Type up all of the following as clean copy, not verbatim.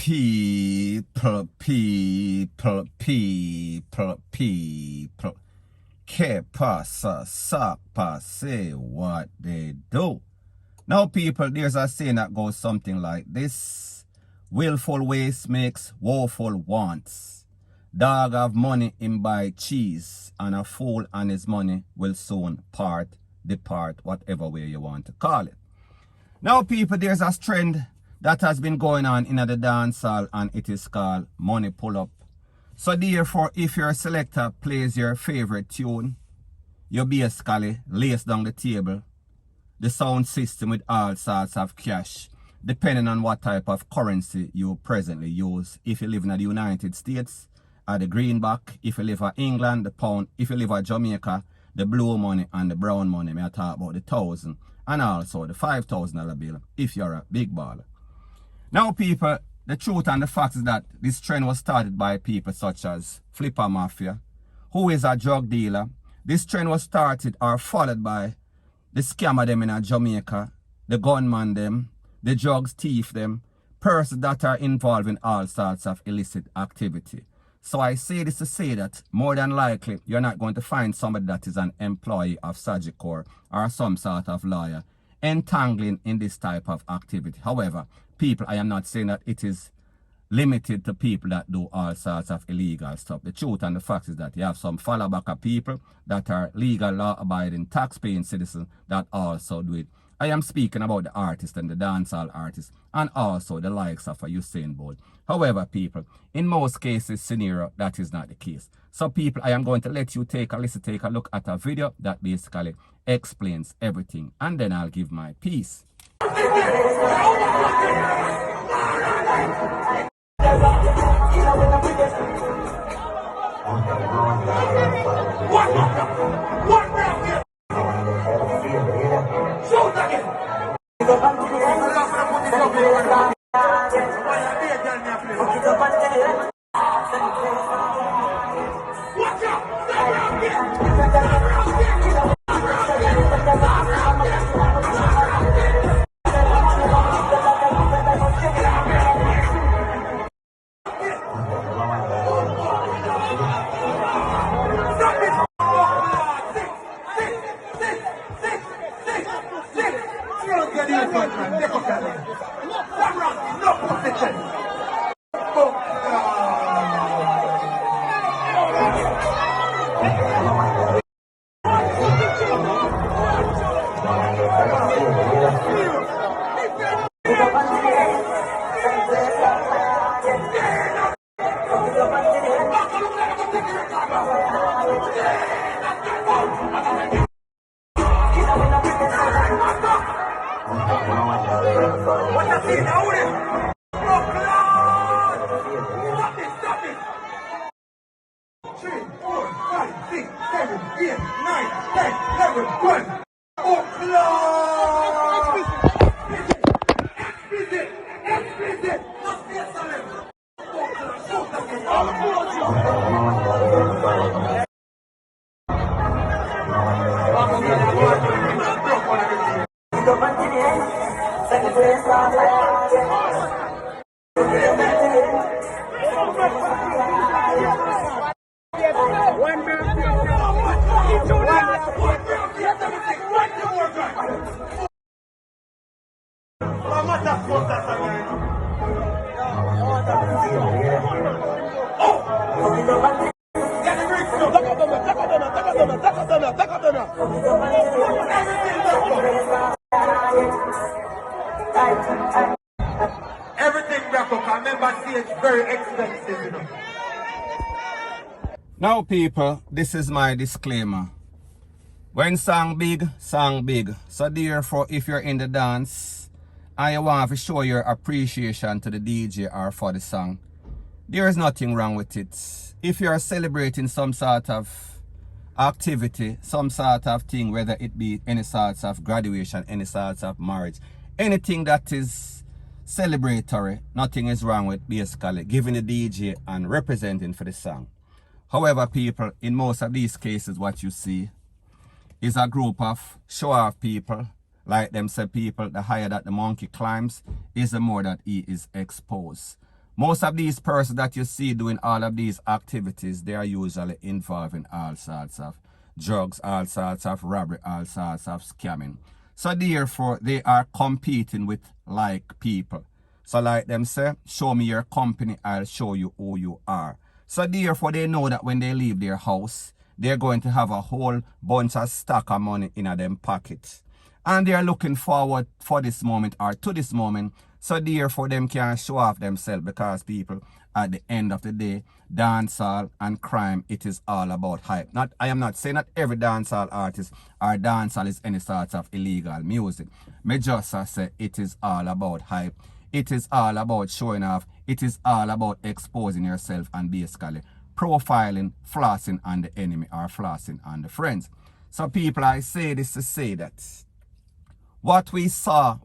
people. Que pasa, sapa, say what they do. Now, people, there's a saying that goes something like this. Willful waste makes woeful wants. Dog have money him buy cheese, and a fool and his money will soon depart, whatever way you want to call it. Now, people, there's a trend that has been going on in the dancehall, and it is called money pull up. So therefore, if your selector plays your favorite tune, you basically lace down the table, the sound system with all sorts of cash, depending on what type of currency you presently use. If you live in the United States, the greenback. If you live in England, the pound. If you live in Jamaica, the blue money and the brown money. I talk about the 1,000 and also the $5,000 bill if you're a big baller. Now, people, the truth and the fact is that this trend was started by people such as Flipper Mafia, who is a drug dealer. This trend was started or followed by the scammer them in Jamaica, the gunman them, the drugs thief them, persons that are involved in all sorts of illicit activity. So I say this to say that more than likely you're not going to find somebody that is an employee of Sagicor or some sort of lawyer entangling in this type of activity. However, people, I am not saying that it is limited to people that do all sorts of illegal stuff. The truth and the fact is that you have some fallback of people that are legal, law-abiding, tax-paying citizens that also do it. I am speaking about the artists and the dancehall artists and also the likes of a Usain Bolt. However, people, in most cases, scenario, that is not the case. So, people, I am going to let you take a look at a video that basically explains everything, and then I'll give my piece. Everything wrap up. I remember saying it's very expensive, you know. Now, people, this is my disclaimer. When song big, song big. So therefore, if you're in the dance and you want to show your appreciation to the DJ or for the song, there is nothing wrong with it. If you're celebrating some sort of activity, some sort of thing, whether it be any sorts of graduation, any sorts of marriage, anything that is celebratory, nothing is wrong with basically giving the DJ and representing for the song. However, people, in most of these cases, what you see is a group of show-off people. Like them say, people, the higher that the monkey climbs is the more that he is exposed. Most of these persons that you see doing all of these activities, they are usually involved in all sorts of drugs, all sorts of robbery, all sorts of scamming. So therefore, they are competing with like people. So like them say, show me your company, I'll show you who you are. So therefore, they know that when they leave their house, they're going to have a whole bunch of stock of money in them pockets. And they're looking forward for this moment or to this moment. So therefore, them can show off themselves, because people, at the end of the day, dancehall and crime, it is all about hype. I am not saying that every dancehall artist or dancehall is any sort of illegal music. Me just say it is all about hype. It is all about showing off. It is all about exposing yourself and basically profiling, flossing on the enemy or flossing on the friends. So people, I say this to say that what we saw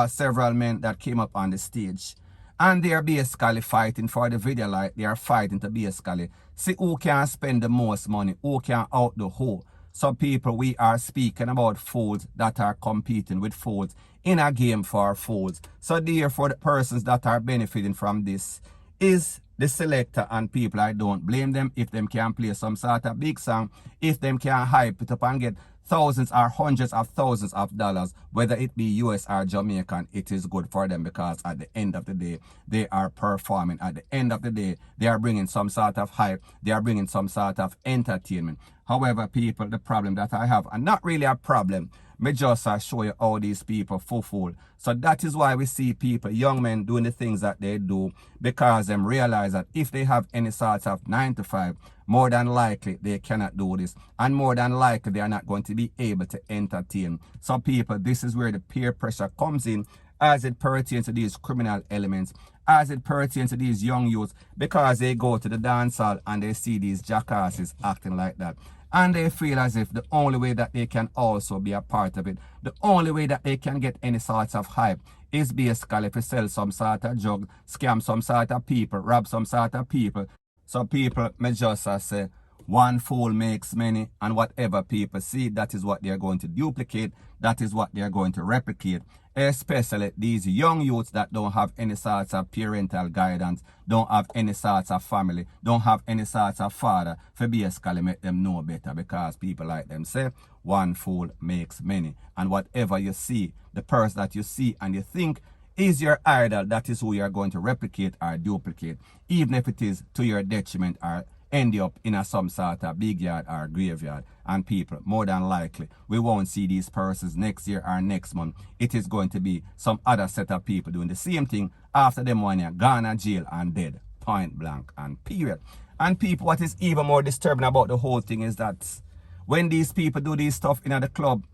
several men that came up on the stage, and they are basically fighting for the video, like they are fighting to basically see who can spend the most money, who can out the who. So people, we are speaking about fools that are competing with fools in a game for fools. So therefore, the persons that are benefiting from this is the selector and people. I don't blame them if them can play some sort of big song, if them can hype it up and get thousands or hundreds of thousands of dollars, whether it be US or Jamaican. It is good for them, because at the end of the day, they are performing. At the end of the day, they are bringing some sort of hype. They are bringing some sort of entertainment. However, people, the problem that I have, and not really a problem, me just show you all these people fool. So that is why we see people, young men, doing the things that they do, because them realize that if they have any sort of 9 to 5, more than likely they cannot do this, and more than likely they are not going to be able to entertain. So people, this is where the peer pressure comes in, as it pertains to these criminal elements, as it pertains to these young youths, because they go to the dance hall and they see these jackasses acting like that. And they feel as if the only way that they can also be a part of it, the only way that they can get any sorts of hype, is basically to sell some sort of drug, scam some sort of people, rob some sort of people. So people, me just say, one fool makes many, and whatever people see, that is what they're going to duplicate, that is what they're going to replicate. Especially these young youths that don't have any sorts of parental guidance, don't have any sorts of family, don't have any sorts of father, for basically make them know better, because people like them say, one fool makes many. And whatever you see, the person that you see and you think is your idol, that is who you are going to replicate or duplicate, even if it is to your detriment or end up in some sort of big yard or graveyard. And people, more than likely, we won't see these persons next year or next month. It is going to be some other set of people doing the same thing after them 1 year gone to jail and dead, point blank and period. And people, what is even more disturbing about the whole thing is that when these people do this stuff in the club,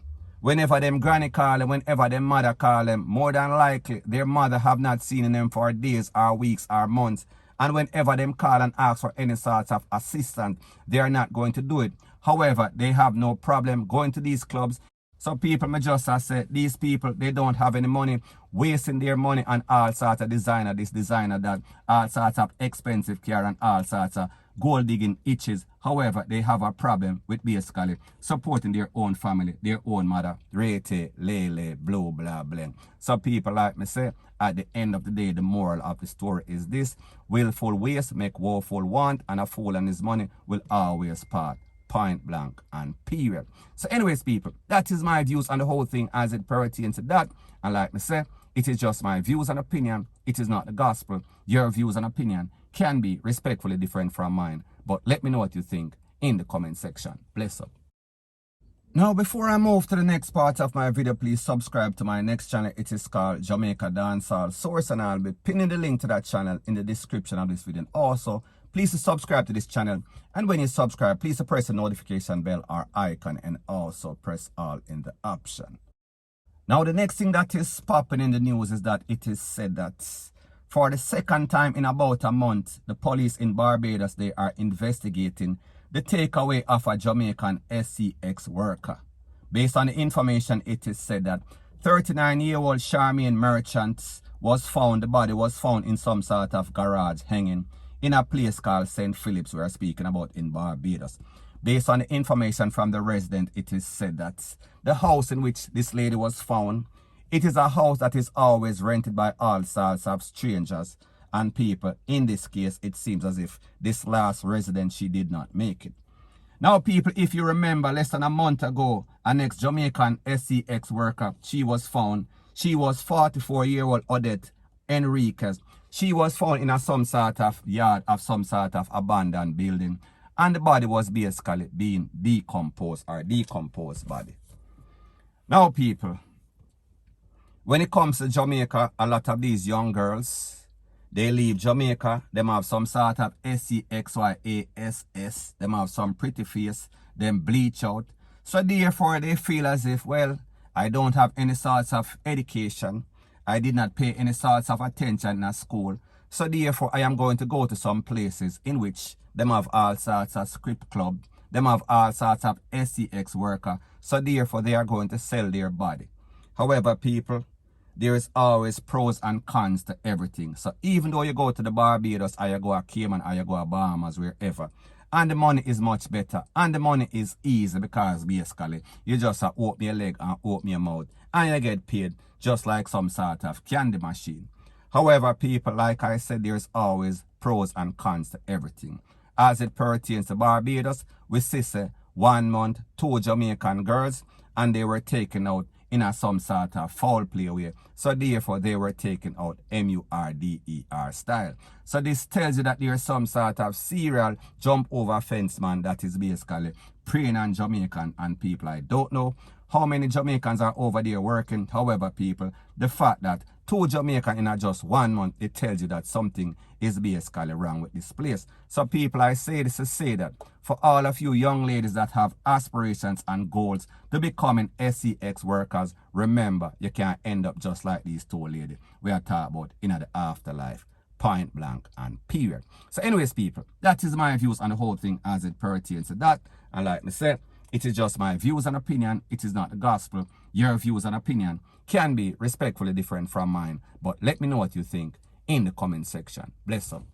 whenever them granny call them, whenever them mother call them, more than likely their mother have not seen them for days or weeks or months. And whenever them call and ask for any sort of assistance, they are not going to do it. However, they have no problem going to these clubs. So people, me just say, these people, they don't have any money, wasting their money on all sorts of designer, this designer that, all sorts of expensive car and all sorts of gold digging itches. However, they have a problem with basically supporting their own family, their own mother, Rete, Lele, blah, blah, blah. So people, like me say, at the end of the day, the moral of the story is this: willful waste make woeful want, and a fool and his money will always part. Point blank and period. So anyways, people, that is my views on the whole thing as it pertains to that. And like me say, it is just my views and opinion. It is not the gospel. Your views and opinion can be respectfully different from mine. But let me know what you think in the comment section. Bless up. Now, before I move to the next part of my video, please subscribe to my next channel. It is called Jamaica Dancehall Source, and I'll be pinning the link to that channel in the description of this video. And also, please subscribe to this channel. And when you subscribe, please press the notification bell or icon, and also press all in the option. Now, the next thing that is popping in the news is that it is said that for the second time in about a month, the police in Barbados, they are investigating the takeaway of a Jamaican SCX worker. Based on the information, it is said that 39-year-old Charmaine Merchant was found, the body was found in some sort of garage hanging in a place called St. Philip's we are speaking about in Barbados. Based on the information from the resident, it is said that the house in which this lady was found, it is a house that is always rented by all sorts of strangers. And people, in this case, it seems as if this last resident, she did not make it. Now, people, if you remember, less than a month ago, an ex-Jamaican SCX worker, she was found. She was 44-year-old Odette Enriquez. She was found in some sort of yard of some sort of abandoned building. And the body was basically being decomposed body. Now, people, when it comes to Jamaica, a lot of these young girls, they leave Jamaica, them have some sort of SCXYASS, them have some pretty face, them bleach out. So therefore, they feel as if, well, I don't have any sorts of education. I did not pay any sorts of attention at school. So therefore, I am going to go to some places in which them have all sorts of script club, them have all sorts of SCX worker. So therefore, they are going to sell their body. However, people, there is always pros and cons to everything. So even though you go to the Barbados, or you go to Cayman, or you go to Bahamas, wherever, and the money is much better, and the money is easy because basically you just open your leg and open your mouth, and you get paid just like some sort of candy machine. However, people, like I said, there's always pros and cons to everything. As it pertains to Barbados, we see 1 month, 2 Jamaican girls, and they were taken out in some sort of foul play way. So therefore, they were taken out MUGGL3RS style. So this tells you that there's some sort of serial jump over fence man that is basically preying on Jamaican and people. I don't know how many Jamaicans are over there working. However, people, the fact that 2 Jamaicans in just 1 month, it tells you that something is basically wrong with this place. So people, I say this to say that for all of you young ladies that have aspirations and goals to becoming SCX workers, remember, you can't end up just like these 2 ladies we are talking about in the afterlife, point blank and period. So anyways, people, that is my views on the whole thing as it pertains to that. And like I said, it is just my views and opinion. It is not the gospel. Your views and opinion can be respectfully different from mine. But let me know what you think in the comment section. Bless up.